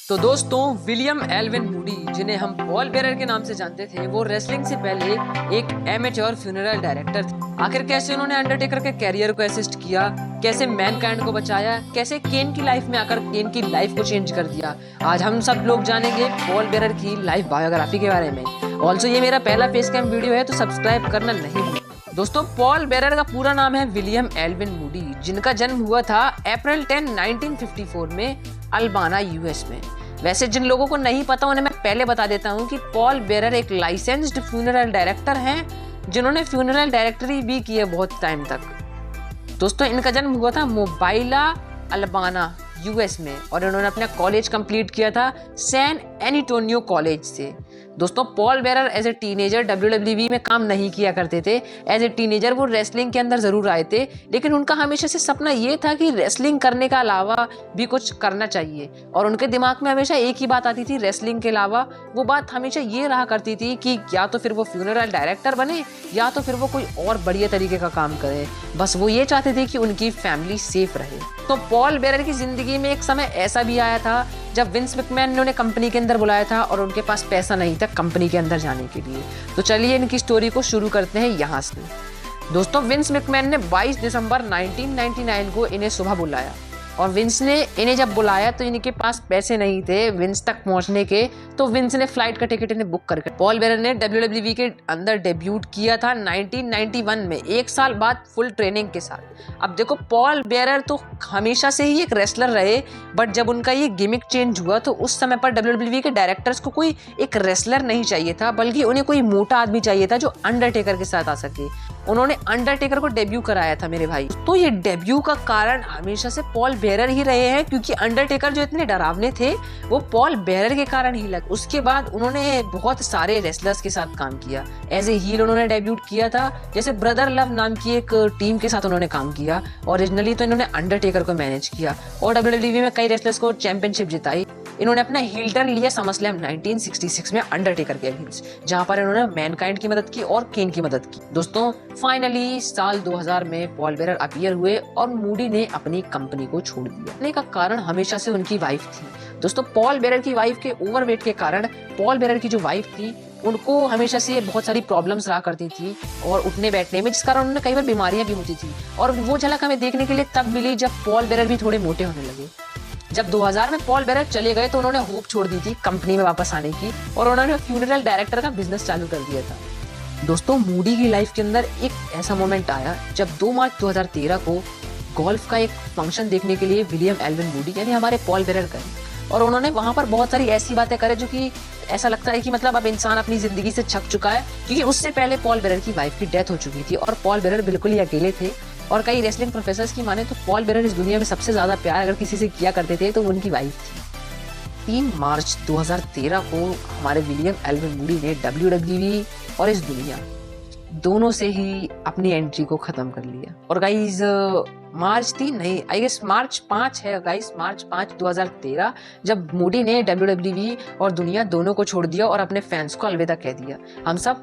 तो दोस्तों, William Alvin Moody, जिन्हें हम पॉल बेरर के नाम से जानते थे, वो रेसलिंग से पहले एक एमेच्योर फ्यूनरल डायरेक्टर थे। आखिर कैसे उन्होंने अंडरटेकर के कैरियर को असिस्ट किया, कैसे मैनकाइंड को बचाया, कैसे केन की लाइफ में आकर केन की लाइफ को चेंज कर दिया, आज हम सब लोग जानेंगे पॉल बेरर की लाइफ बायोग्राफी के बारे में। ऑल्सो ये मेरा पहला फेस कैम वीडियो है, तो सब्सक्राइब करना नहीं भूलना। दोस्तों, पॉल बेरर का पूरा नाम है विलियम एल्विन मूडी, जिनका जन्म हुआ था अप्रैल 10, 1954 में अल्बाना, यूएस में। वैसे जिन लोगों को नहीं पता उन्हें मैं पहले बता देता हूँ कि पॉल बेरर एक लाइसेंस्ड फ्यूनरल डायरेक्टर हैं, जिन्होंने फ्यूनरल डायरेक्टरी भी की है बहुत टाइम तक। दोस्तों, इनका जन्म हुआ था मोबाइला, अल्बाना, यूएस में, और इन्होंने अपना कॉलेज कंप्लीट किया था सैन एंटोनियो कॉलेज से। दोस्तों, Paul Bearer as a teenager WWE में काम नहीं किया करते थे। एज ए टीनेजर वो रेसलिंग के अंदर जरूर आए थे, लेकिन उनका हमेशा से सपना ये था कि रेसलिंग करने का अलावा भी कुछ करना चाहिए, और उनके दिमाग में हमेशा एक ही बात आती थी रेसलिंग के अलावा। वो बात हमेशा ये रहा करती थी कि या तो फिर वो फ्यूनरल डायरेक्टर बने, या तो फिर वो कोई और बढ़िया तरीके का काम करे। बस वो ये चाहते थे कि उनकी फैमिली सेफ रहे। तो पॉल बेरर की जिंदगी में एक समय ऐसा भी आया था जब विंस मैकमैन ने उन्हें कंपनी के अंदर बुलाया था और उनके पास पैसा नहीं था कंपनी के अंदर जाने के लिए। तो चलिए इनकी स्टोरी को शुरू करते हैं यहाँ से। दोस्तों, विंस मैकमैन ने 22 दिसंबर 1999 को इन्हें सुबह बुलाया, और विंस ने इन्हें जब बुलाया तो इनके पास पैसे नहीं थे विंस तक पहुंचने के। तो विंस ने फ्लाइट का टिकट इन्हें बुक करके पॉल बेरर ने WWE के अंदर डेब्यूट किया था 1991 में, एक साल बाद फुल ट्रेनिंग के साथ। अब देखो, पॉल बेरर तो हमेशा से ही एक रेसलर रहे, बट जब उनका ये गिमिक चेंज हुआ तो उस समय पर WWE के डायरेक्टर्स को कोई एक रेसलर नहीं चाहिए था, बल्कि उन्हें कोई मोटा आदमी चाहिए था जो अंडरटेकर के साथ आ सके। उन्होंने अंडरटेकर को डेब्यू कराया था मेरे भाई। तो ये डेब्यू का कारण हमेशा से पॉल बेरर ही रहे हैं, क्योंकि अंडरटेकर जो इतने डरावने थे वो पॉल बेरर के कारण ही लगे। उसके बाद उन्होंने बहुत सारे रेसलर्स के साथ काम किया। एज ए हील उन्होंने डेब्यूट किया था, जैसे ब्रदर लव नाम की एक टीम के साथ उन्होंने काम किया। ओरिजिनली तो इन्होंने अंडरटेकर को मैनेज किया और WWE में कई रेसलर्स को चैंपियनशिप जिताई। इन्होंने अपना हील टर्न लिया समरस्लैम 1966 में अंडरटेकर के अगेंस्ट, जहां पर इन्होंने मैनकाइंड की मदद की और केन की मदद की। दोस्तों, फाइनली साल 2000 में पॉल बेरर अपीयर हुए और मूडी ने अपनी कंपनी को छोड़ दिया। का कारण हमेशा से उनकी वाइफ थी। दोस्तों, पॉल बेरर की वाइफ के ओवरवेट के कारण पॉल बेरर की जो वाइफ थी उनको हमेशा से बहुत सारी प्रॉब्लम्स रहा करती थी और उठने बैठने में, जिस कारण उन्हें कई बार बीमारियां भी होती थी। और वो झलक हमें देखने के लिए तब मिली जब पॉल बेरर भी थोड़े मोटे होने लगे। जब 2000 में पॉल बेरर चले गए तो उन्होंने होप छोड़ दी थी कंपनी में वापस आने की, और उन्होंने फ्यूनरल डायरेक्टर का बिजनेस चालू कर दिया था। दोस्तों, मूडी की लाइफ के अंदर एक ऐसा मोमेंट आया जब 2 मार्च 2013 को गोल्फ का एक फंक्शन देखने के लिए विलियम एल्विन मूडी यानी हमारे पॉल बेरर गए, और उन्होंने वहां पर बहुत सारी ऐसी बातें करे जो कि ऐसा लगता है कि मतलब अब इंसान अपनी जिंदगी से छक चुका है, क्योंकि उससे पहले पॉल बेरर की वाइफ की डेथ हो चुकी थी और पॉल बेरर बिल्कुल ही अकेले थे। और कई रेसलिंग प्रोफेसर्स की माने तो पॉल बेरर इस दुनिया में सबसे ज्यादा प्यार अगर किसी से किया करते थे तो वो उनकी वाइफ थी। 3 मार्च 2013 को हमारे विलियम एल्विन मूडी ने WWE और इस दुनिया दोनों से ही अपनी एंट्री को खत्म कर लिया। और गाइज, मार्च 3 नहीं, आई गेस मार्च 5 है गाइज, मार्च 5 2013 जब मूडी ने WWE और दुनिया दोनों को छोड़ दिया और अपने फैंस को अलविदा कह दिया। हम सब